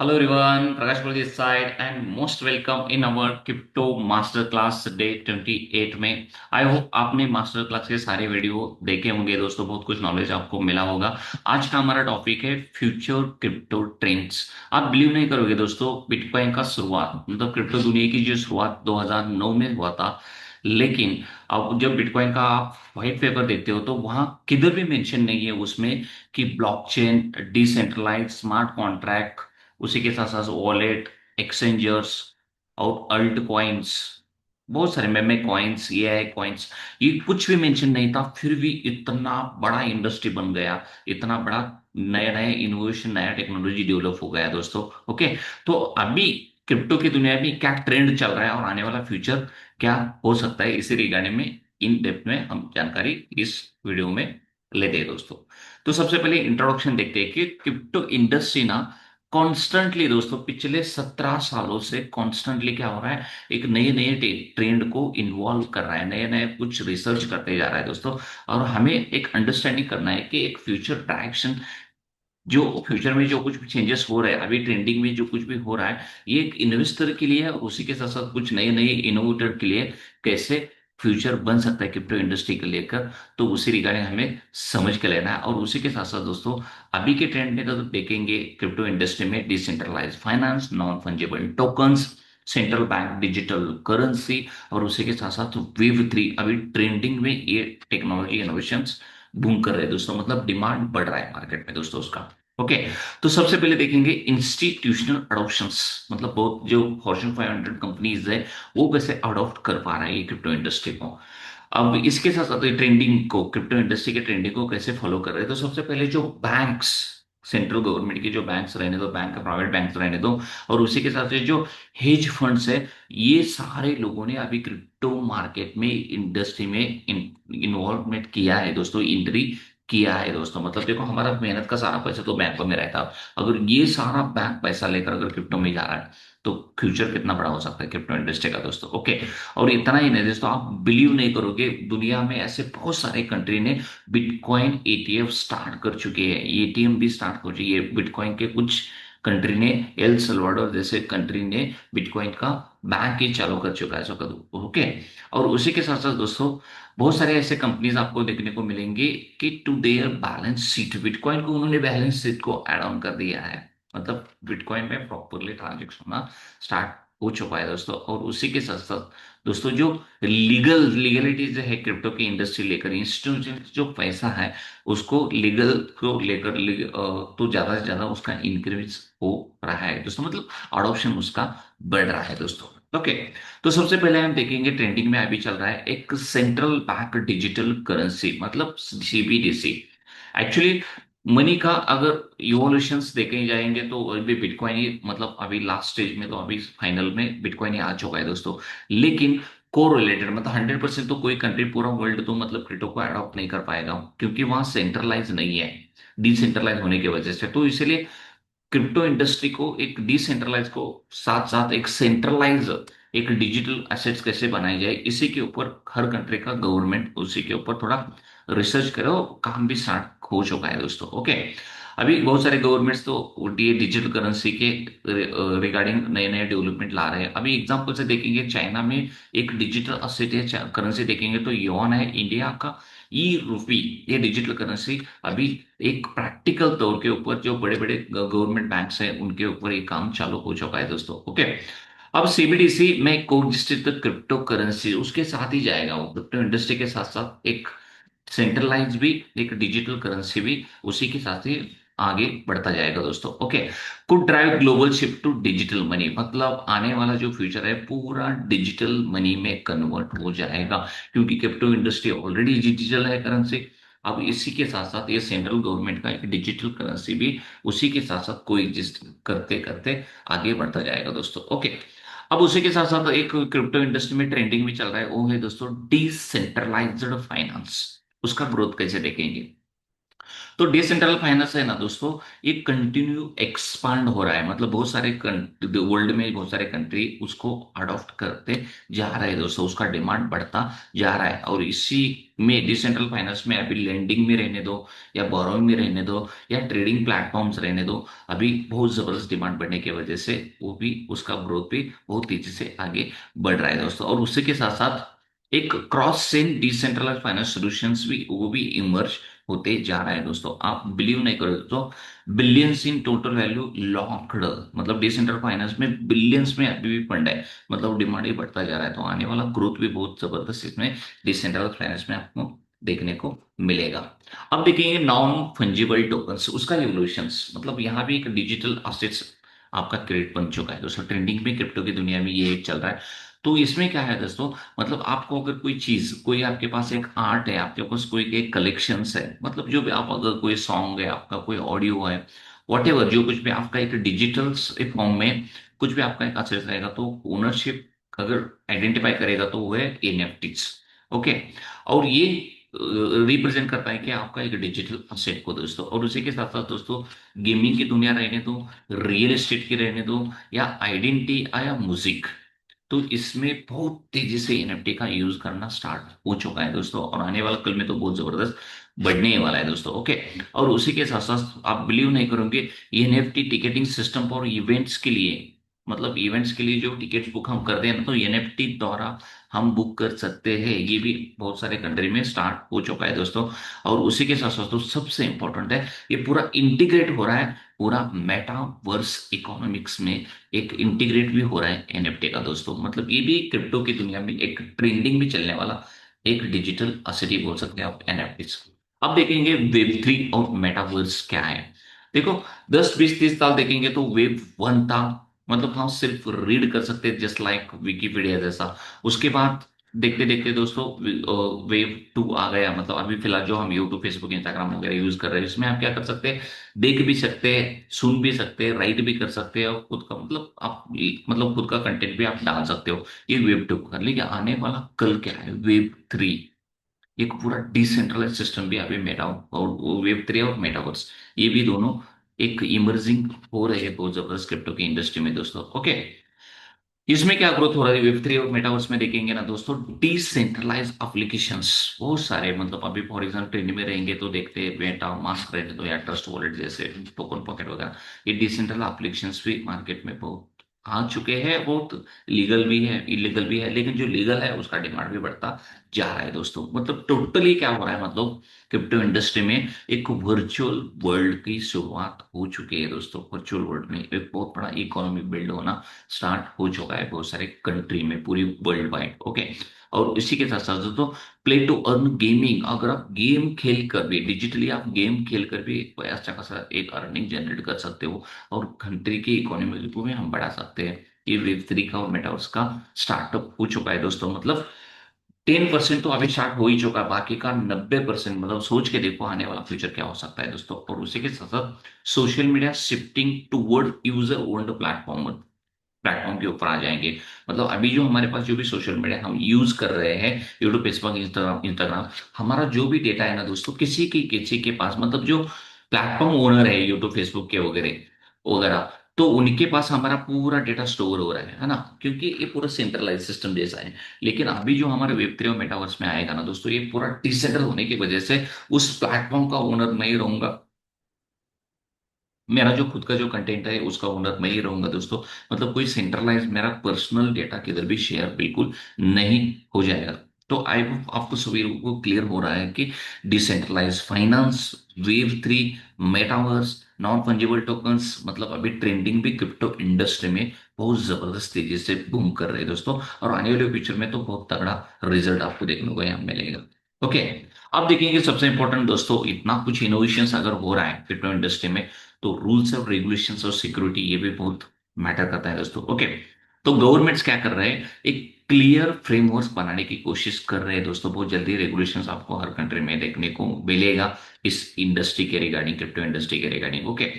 Hello everyone, Prakash Pal this side and most welcome in our Crypto Master Class Day 28 में। I hope आपने master class के सारे video देखे होंगे दोस्तों, बहुत कुछ नॉलेज आपको मिला होगा। आज का हमारा टॉपिक है फ्यूचर क्रिप्टो ट्रेंड्स। आप बिलीव नहीं करोगे दोस्तों, बिटकॉइन का शुरुआत मतलब क्रिप्टो दुनिया की जो शुरुआत 2009 में हुआ था। लेकिन अब जब बिटकॉइन का आप व्हाइट पेपर देखते हो तो वहां किधर भी मेंशन नहीं है उसमें कि ब्लॉकचेन, डिसेंट्रलाइज्ड स्मार्ट कॉन्ट्रैक्ट, उसी के साथ साथ वॉलेट, एक्सचेंजर्स और अल्ट कॉइन्स, बहुत सारे मेमे कॉइन्स, एआई कॉइन्स, ये कुछ भी मेंशन नहीं था। फिर भी इतना बड़ा इंडस्ट्री बन गया, इतना बड़ा नया नया इनोवेशन, नया टेक्नोलॉजी डेवलप हो गया दोस्तों। ओके, तो अभी क्रिप्टो की दुनिया में क्या ट्रेंड चल रहा है और आने वाला फ्यूचर क्या हो सकता है, इसी रिगार्डिंग में इन डेप्थ में हम जानकारी इस वीडियो में लेते हैं दोस्तों। तो सबसे पहले इंट्रोडक्शन देखते हैं कि क्रिप्टो इंडस्ट्री ना कॉन्स्टेंटली दोस्तों पिछले 17 सालों से कॉन्स्टेंटली क्या हो रहा है, एक नए नए ट्रेंड को इन्वॉल्व कर रहा है, नए नए कुछ रिसर्च करते जा रहा है दोस्तों। और हमें एक अंडरस्टैंडिंग करना है कि एक फ्यूचर डायरेक्शन, जो फ्यूचर में जो कुछ भी चेंजेस हो रहे हैं, अभी ट्रेंडिंग में जो कुछ भी हो रहा है, ये एक इन्वेस्टर के लिए और उसी के साथ साथ कुछ नए नए इनोवेटर के लिए कैसे फ्यूचर बन सकता है क्रिप्टो इंडस्ट्री को लेकर, तो उसी रिगार्डिंग हमें समझ के लेना है। और उसी के साथ साथ दोस्तों, अभी के ट्रेंड में तो देखेंगे क्रिप्टो इंडस्ट्री में decentralize finance, non fungible tokens, central bank digital currency, और उसी के साथ साथ वेव 3 अभी ट्रेंडिंग में, ये टेक्नोलॉजी इनोवेशंस बूम कर रहे हैं दोस्तों, मतलब डिमांड बढ़ रहा है मार्केट में दोस्तों उसका। ओके, तो सबसे पहले देखेंगे इंस्टीट्यूशनल अडॉप्शंस, मतलब बहुत जो फॉर्च्यून 500 कंपनीज है वो कैसे अडॉप्ट कर पा रहा है ये क्रिप्टो इंडस्ट्री को। अब इसके साथ साथ ट्रेंडिंग को, क्रिप्टो इंडस्ट्री के ट्रेंडिंग को कैसे फॉलो कर रहे हैं, तो सबसे पहले जो बैंक्स, सेंट्रल गवर्नमेंट के जो बैंक्स रहने दो, बैंक प्राइवेट बैंक्स रहने दो, और उसी के साथ से जो हेज फंड्स है, ये सारे लोगों ने अभी क्रिप्टो मार्केट में, इंडस्ट्री में इन्वॉल्वमेंट किया है दोस्तों, एंट्री किया है दोस्तों। मतलब देखो, हमारा मेहनत का सारा पैसा तो बैंकों में रहता है, अगर ये सारा बैंक पैसा लेकर अगर क्रिप्टो में जा रहा है तो फ्यूचर कितना बड़ा हो सकता है क्रिप्टो इंडस्ट्री का दोस्तों। ओके, और इतना ही नहीं दोस्तों, आप बिलीव नहीं करोगे, दुनिया में ऐसे बहुत सारे कंट्री ने बिटकॉइन एटीएफ स्टार्ट कर चुके हैं, एटीएम भी स्टार्ट कर चुकी है बिटकॉइन के। कुछ कंट्री ने, एल सल्वाडोर जैसे कंट्री ने बिटकॉइन का बैंक ही चालू कर चुका है सो कदू। ओके, और उसी के साथ साथ दोस्तों, बहुत सारे ऐसे कंपनीज आपको देखने को मिलेंगे कि to their balance sheet bitcoin को उन्होंने बैलेंस शीट को ऐड ऑन कर दिया है, मतलब बिटकॉइन में प्रॉपरली ट्रांजेक्शन होना स्टार्ट हो चुका है दोस्तों। और उसी के साथ साथ दोस्तों, जो लीगलिटीज है क्रिप्टो की इंडस्ट्री लेकर, इंस्टीट्यूशन जो पैसा है उसको लीगल को लेकर तो ज्यादा से ज्यादा उसका इंक्रीज हो रहा है दोस्तों, मतलब अडॉप्शन उसका बढ़ रहा है दोस्तों। ओके, तो सबसे पहले हम देखेंगे ट्रेंडिंग में अभी चल रहा है एक सेंट्रल बैंक डिजिटल करेंसी, मतलब सीबीडीसी। एक्चुअली मनी का अगर इवोल्यूशंस देखे जाएंगे तो अभी बिटकॉइन ही, मतलब अभी लास्ट स्टेज में, तो अभी फाइनल में बिटकॉइन ही आ चुका है दोस्तों। लेकिन को रिलेटेड मतलब 100% तो कोई कंट्री पूरा वर्ल्ड तो मतलब क्रिप्टो को अडॉप्ट नहीं कर पाएगा, क्योंकि वहां सेंट्रलाइज नहीं है, डिसेंट्रलाइज होने की वजह से। तो इसलिए क्रिप्टो इंडस्ट्री को एक डिसेंट्रलाइज को साथ साथ एक सेंट्रलाइज, एक डिजिटल एसेट्स कैसे बनाई जाए, इसी के ऊपर हर कंट्री का गवर्नमेंट उसी के ऊपर थोड़ा रिसर्च करे और काम भी स्टार्ट हो चुका है दोस्तों। ओके, अभी बहुत सारे गवर्नमेंट्स तो ये डिजिटल करेंसी के रिगार्डिंग नए नए डेवलपमेंट ला रहे हैं। अभी एग्जांपल से देखेंगे, चाइना में एक डिजिटल असेट है, करेंसी देखेंगे तो युआन है, इंडिया का ई रूपी, ये डिजिटल करेंसी अभी एक प्रैक्टिकल तौर के ऊपर जो बड़े बड़े गवर्नमेंट बैंक्स हैं उनके ऊपर ये काम चालू हो चुका है दोस्तों। ओके, अब सीबीडीसी में कोएग्जिस्टेड क्रिप्टो करेंसी उसके साथ ही जाएगा, वो क्रिप्टो इंडस्ट्री के साथ साथ एक सेंट्रलाइज भी, एक डिजिटल करेंसी भी उसी के साथ ही आगे बढ़ता जाएगा दोस्तों। Okay, could drive global shift to digital money, मतलब आने वाला जो फ्यूचर है पूरा डिजिटल मनी में कन्वर्ट हो जाएगा, क्योंकि क्रिप्टो इंडस्ट्री ऑलरेडी डिजिटल है करेंसी। अब इसी के साथ साथ ये सेंट्रल गवर्नमेंट का एक डिजिटल करेंसी भी उसी के साथ साथ को एग्जिस्ट करते करते आगे बढ़ता जाएगा दोस्तों। ओके, अब उसी के साथ साथ एक क्रिप्टो इंडस्ट्री में ट्रेंडिंग में चल रहा है, वो है दोस्तों डिसेंट्रलाइज्ड फाइनेंस। उसका ग्रोथ कैसे देखेंगे, तो डिसेंट्रल फाइनेंस है ना दोस्तों, ये कंटिन्यू एक्सपांड हो रहा है, मतलब बहुत सारे वर्ल्ड में बहुत सारे कंट्री उसको अडॉप्ट करते जा रहे हैं दोस्तों, उसका डिमांड बढ़ता जा रहा है। और इसी में डिसेंट्रल फाइनेंस में अभी लेंडिंग में रहने दो, या बोरोइंग में रहने दो, या ट्रेडिंग प्लेटफॉर्म्स रहने दो, अभी बहुत जबरदस्त डिमांड बढ़ने की वजह से वो भी, उसका ग्रोथ भी बहुत तेजी से आगे बढ़ रहा है दोस्तों। और उसी के साथ साथ एक cross chain decentralize finance solutions भी, वो भी इमर्ज होते जा रहा है दोस्तों। आप बिलीव नहीं करोगे दोस्तों, billions in total value locked, मतलब डिसेंट्रल फाइनेंस में बिलियंस में अभी भी फंड है, मतलब डिमांड ही बढ़ता जा रहा है। तो आने वाला ग्रोथ भी बहुत जबरदस्त इसमें डिसेंट्रल फाइनेंस में आपको देखने को मिलेगा। अब देखेंगे नॉन फंजिबल टोकन्स, उसका इवोल्यूशंस, मतलब यहाँ भी एक डिजिटल असेट्स आपका क्रेडिट बन चुका है दोस्तों, ट्रेंडिंग में क्रिप्टो की दुनिया में ये चल रहा है। तो इसमें क्या है दोस्तों, मतलब आपको अगर कोई चीज, कोई आपके पास एक आर्ट है, आपके पास कोई एक कलेक्शंस है, मतलब जो भी आप, अगर कोई सॉन्ग है आपका, कोई ऑडियो है, वॉट एवर, जो कुछ भी आपका एक डिजिटल फॉर्म में कुछ भी आपका एक असेट रहेगा, तो ओनरशिप अगर आइडेंटिफाई करेगा तो वो है एनएफटीज। ओके। और ये रिप्रेजेंट करता है कि आपका एक डिजिटल असेट को दोस्तों। और उसी के साथ साथ दोस्तों, गेमिंग की दुनिया रहने दो, रियल एस्टेट की रहने दो, या आइडेंटिटी या म्यूजिक, तो इसमें बहुत तेजी से एनएफटी का यूज करना स्टार्ट हो चुका है दोस्तों, और आने वाला कल में तो बहुत जबरदस्त बढ़ने ही वाला है दोस्तों। ओके। और उसी के साथ साथ आप बिलीव नहीं करोगे, NFT ticketing system for events के लिए, मतलब इवेंट्स के लिए जो टिकट्स बुक हम करते हैं ना, तो एनएफटी द्वारा हम बुक कर सकते हैं, ये भी बहुत सारे कंट्री में स्टार्ट हो चुका है दोस्तों। और उसी के साथ साथ दोस्तों सबसे इंपॉर्टेंट है, ये पूरा इंटीग्रेट हो रहा है, पूरा मेटावर्स इकोनॉमिक्स में एक इंटीग्रेट भी हो रहा है एनएफटी का दोस्तों। मतलब ये भी क्रिप्टो की दुनिया में एक ट्रेंडिंग में चलने वाला एक डिजिटल असेट ही बोल सकते हैं आप एनएफटी। अब देखेंगे वेब थ्री और मेटावर्स क्या है। देखो, 10 20 30 साल देखेंगे तो वेब वन था, मतलब हम सिर्फ रीड कर सकते थे जस्ट लाइक विकिपीडिया जैसा। उसके बाद देखते देखते दोस्तों वेव टू आ गया, मतलब अभी फिलहाल जो हम यूट्यूब फेसबुक इंस्टाग्राम वगैरह यूज कर रहे हैं, इसमें आप क्या कर सकते हैं, देख भी सकते हैं, सुन भी सकते हैं, राइट भी कर सकते हैं, और खुद का मतलब आप, मतलब खुद का कंटेंट भी आप डाल सकते हो। ये वेब टू कर लिया। आने वाला कल क्या है, वेब थ्री, एक पूरा डिसेंट्रलाइज सिस्टम भी अभी मेटा, और वेब थ्री और मेटावर्स, ये भी दोनों एक इमर्जिंग हो रहे हैं बहुत जबरदस्त क्रिप्टो की इंडस्ट्री में दोस्तों। ओके। इसमें क्या ग्रोथ हो रहा है वेब थ्री और मेटावर्स में देखेंगे ना दोस्तों, डिसेंट्रलाइज एप्लीकेशंस बहुत सारे, मतलब अभी फॉर एग्जाम्पल ट्रेंड में रहेंगे तो देखते हैं मेटा मास्क रहने दो, या ट्रस्ट वॉलेट जैसे, टोकन पॉकेट वगैरह, ये डिसेंट्रल एप्लीकेशंस भी मार्केट में बहुत आ चुके हैं, बहुत लीगल भी है, इलीगल भी है, लेकिन जो लीगल है उसका डिमांड भी बढ़ता जा रहा है दोस्तों। मतलब टोटली क्या हो रहा है, मतलब क्रिप्टो इंडस्ट्री में एक वर्चुअल वर्ल्ड की शुरुआत हो चुकी है दोस्तों। वर्चुअल वर्ल्ड में एक बहुत बड़ा इकोनॉमी बिल्ड होना स्टार्ट हो चुका है बहुत सारे कंट्री में, पूरी वर्ल्ड वाइड। ओके। और इसी के साथ साथ दोस्तों, प्ले टू अर्न गेमिंग, अगर आप गेम खेल कर भी, डिजिटली आप गेम खेल कर भी कोई अच्छा खासा एक अर्निंग जनरेट कर सकते हो, और कंट्री की इकोनॉमी को भी हम बढ़ा सकते हैं। ये वेब थ्री का और मेटावर्स का स्टार्टअप हो चुका है दोस्तों। मतलब 10% तो अभी स्टार्ट हो ही चुका है, बाकी का 90%, मतलब सोच के देखो आने वाला फ्यूचर क्या हो सकता है दोस्तों। और उसी के साथ साथ social media shifting toward user owned platform, platform के ऊपर आ जाएंगे। मतलब अभी जो हमारे पास जो भी सोशल मीडिया हम यूज कर रहे हैं, यूट्यूब फेसबुक इंस्टाग्राम, हमारा जो भी डेटा है ना दोस्तों, किसी के पास, मतलब जो प्लेटफॉर्म ओनर है यूट्यूब फेसबुक के वगैरह वगैरह, तो उनके पास हमारा पूरा डेटा स्टोर हो रहा है ना, क्योंकि ये पूरा सेंट्रलाइज सिस्टम जैसा है। लेकिन अभी जो हमारे वेब थ्री और मेटावर्स में आएगा ना दोस्तों, ये पूरा डिसेंट्रल होने की वजह से उस प्लेटफॉर्म का ओनर नहीं रहूंगा, मेरा जो खुद का जो कंटेंट है उसका ओनर मैं ही रहूंगा दोस्तों। मतलब कोई सेंट्रलाइज मेरा पर्सनल डेटा किधर भी शेयर बिल्कुल नहीं हो जाएगा। तो आई होप आपको सभी लोगों को क्लियर हो रहा है कि decentralize finance, wave three, metaverse, non fungible tokens, मतलब अभी ट्रेंडिंग भी क्रिप्टो इंडस्ट्री में बहुत जबरदस्त तेजी से बूम कर रहे हैं दोस्तों। और आने वाले फ्यूचर में तो बहुत तगड़ा रिजल्ट आपको देखने को यहाँ मिलेगा। ओके। अब देखेंगे सबसे इंपॉर्टेंट दोस्तों, इतना कुछ इनोवेशंस अगर हो रहा है क्रिप्टो इंडस्ट्री में, तो रूल्स और रेगुलेशंस और सिक्योरिटी ये भी बहुत मैटर करता है दोस्तों। ओके। तो गवर्नमेंट्स क्या कर रहे हैं, एक क्लियर फ्रेमवर्क बनाने की कोशिश कर रहे हैं दोस्तों। बहुत जल्दी रेगुलेशंस आपको हर कंट्री में देखने को मिलेगा इस इंडस्ट्री के रिगार्डिंग, क्रिप्टो इंडस्ट्री के रिगार्डिंग। ओके।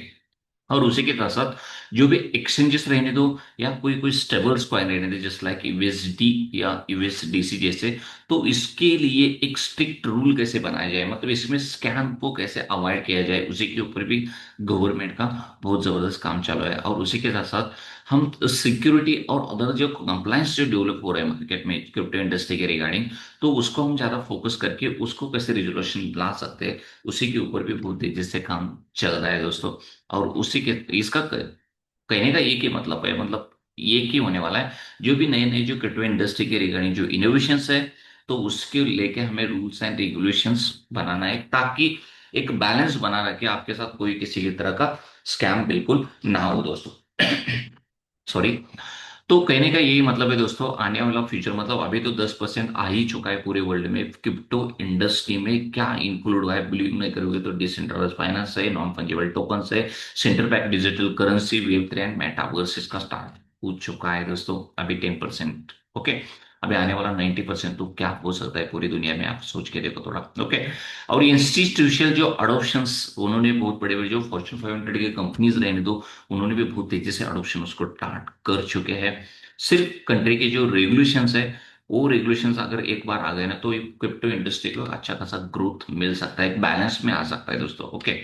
और उसी के साथ साथ जो भी एक्सचेंजेस रहने दो या कोई कोई स्टेबल्स कॉइन रहने दे, जस्ट लाइक यूएसडी या यूएसडीसी जैसे, तो इसके लिए एक स्ट्रिक्ट रूल कैसे बनाया जाए, मतलब इसमें स्कैम को कैसे अवॉइड किया जाए, उसी के ऊपर भी गवर्नमेंट का बहुत जबरदस्त काम चालू है। और उसी के साथ साथ हम सिक्योरिटी और अदर जो कंप्लायंस जो डेवलप हो रहा है मार्केट में क्रिप्टो इंडस्ट्री के रिगार्डिंग, तो उसको हम ज्यादा फोकस करके उसको कैसे रिजोल्यूशन ला सकते हैं, उसी के ऊपर भी बहुत तेजी से काम चल रहा है दोस्तों। और उसी के इसका कहने का एक ही मतलब है, मतलब ये ही होने वाला है, जो भी नए नए जो क्रिप्टो इंडस्ट्री के रिगार्डिंग जो इनोवेशंस है, तो उसके लेके हमें रूल्स एंड रेगुलेशंस बनाना है, ताकि एक बैलेंस बना रखे, आपके साथ कोई किसी की तरह का स्कैम बिल्कुल ना हो दोस्तों। सॉरी। तो कहने का यही मतलब है दोस्तों, आने वाला फ्यूचर मतलब अभी तो 10% आ ही चुका है पूरे वर्ल्ड में, क्रिप्टो इंडस्ट्री में क्या इंक्लूड हुआ है बिलीव नहीं करोगे, तो डिसेंट्रलाइज्ड फाइनेंस है, नॉन फंजिबल टोकन्स है, centre bank digital currency, Web3 and metaverse इसका स्टार्ट हो चुका है दोस्तों, अभी 10%। ओके। अभी आने वाला 90% तो क्या हो सकता है पूरी दुनिया में, आप सोच के देखो थोड़ा। ओके। और इंस्टीट्यूशनल जो अडोप्शंस, उन्होंने बहुत बड़े बड़े जो फॉर्च्यून 500 के कंपनीज रहने दो, उन्होंने भी बहुत तेजी से अडोप्शन उसको स्टार्ट कर चुके हैं। सिर्फ कंट्री के जो रेगुलेशंस है, वो रेगुलेशंस अगर एक बार आ गए ना, तो क्रिप्टो इंडस्ट्री को अच्छा खासा ग्रोथ मिल सकता है, एक बैलेंस में आ सकता है दोस्तों। ओके।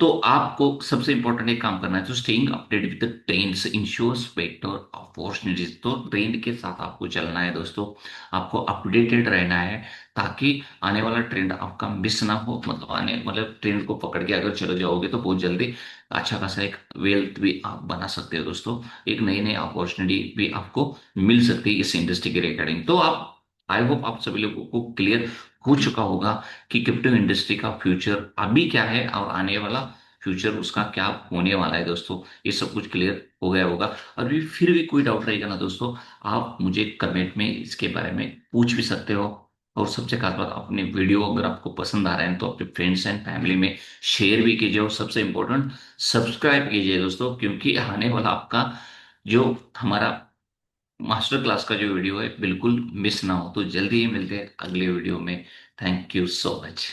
तो आपको सबसे इंपॉर्टेंट एक काम करना है, तो staying update with the trends ensures better opportunities, तो ट्रेंड के साथ आपको चलना है दोस्तों, आपको अपडेटेड रहना है, ताकि आने वाला ट्रेंड आपका मिस ना हो, मतलब आने मतलब ट्रेंड को पकड़ के अगर चले जाओगे तो बहुत जल्दी अच्छा खासा एक वेल्थ भी आप बना सकते हो दोस्तों, एक नई नई अपॉर्चुनिटी भी आपको मिल सकती है इस इंडस्ट्री के रिगार्डिंग। तो आप, आई होप आप सभी लोगों को क्लियर हो चुका होगा कि क्रिप्टो इंडस्ट्री का फ्यूचर अभी क्या है और आने वाला फ्यूचर उसका क्या होने वाला है दोस्तों, ये सब कुछ क्लियर हो गया होगा। अभी फिर भी कोई डाउट रहेगा ना दोस्तों, आप मुझे कमेंट में इसके बारे में पूछ भी सकते हो। और सबसे खास बात, अपने वीडियो अगर आपको पसंद आ रहा है तो अपने फ्रेंड्स एंड फैमिली में शेयर भी कीजिए, और सबसे इंपॉर्टेंट सब्सक्राइब कीजिए दोस्तों, क्योंकि आने वाला आपका जो हमारा मास्टर क्लास का जो वीडियो है बिल्कुल मिस ना हो। तो जल्दी ही मिलते हैं अगले वीडियो में। Thank you so much.